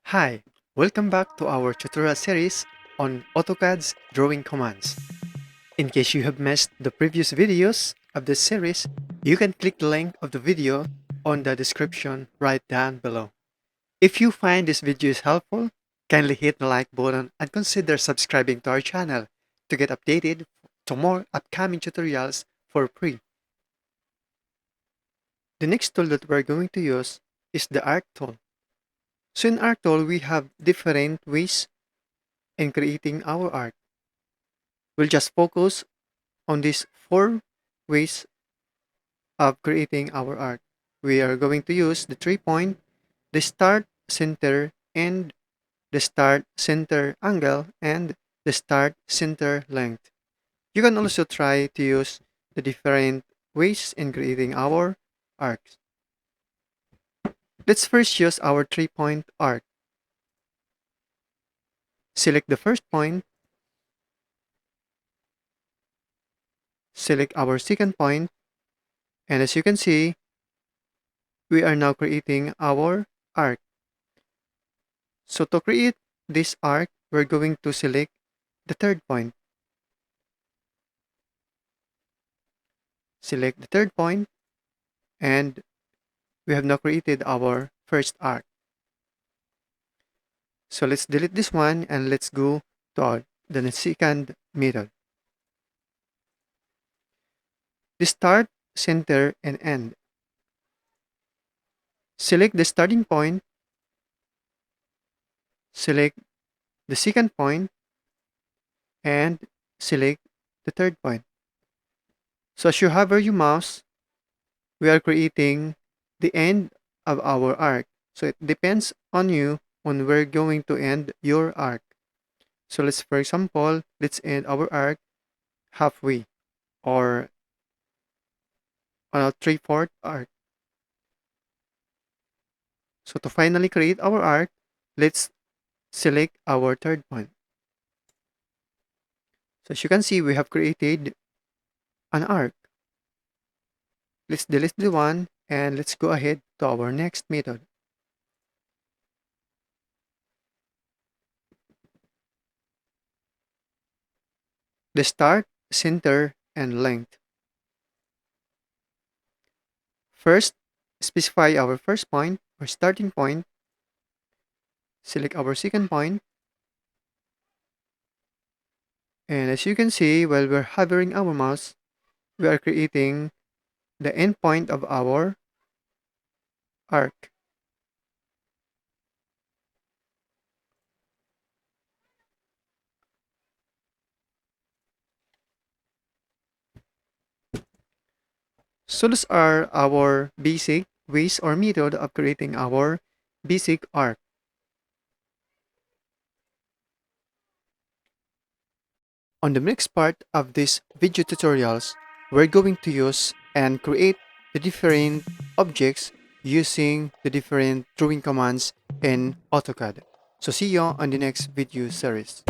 Hi, welcome back to our tutorial series on AutoCAD's drawing commands. In case you have missed the previous videos of this series, you can click the link of the video on the description right down below. If you find this video is helpful, kindly hit the like button and consider subscribing to our channel to get updated to more upcoming tutorials for free. The next tool that we're going to use is the Arc tool. So in Arc tool, we have different ways in creating our arc. We'll just focus on these 4 ways of creating our arc. We are going to use the 3-point, the start, center, and the start, center angle, and the start, center length. You can also try to use the different ways in creating our arcs. Let's first use our 3-point arc. Select the first point, select our second point, and as you can see, we are now creating our arc. So to create this arc, we're going to select the third point. Select the third point, and we have now created our first arc. So let's delete this one and let's go to the second method. The start, center, and end. Select the starting point, select the second point, and select the third point. So as you hover your mouse, we are creating the end of our arc. So it depends on you on where you're going to end your arc. So let's, for example, let's end our arc halfway or on a 3/4 arc. So to finally create our arc, let's select our third point. So as you can see, we have created an arc. Let's delete the one and let's go ahead to our next method. The start, center, and length. First, specify our first point or starting point. Select our second point. And as you can see, while we're hovering our mouse, we are creating the end point of our arc. So those are our basic ways or method of creating our basic arc. On the next part of this video tutorials, we're going to use and create the different objects using the different drawing commands in AutoCAD. So see you on the next video series.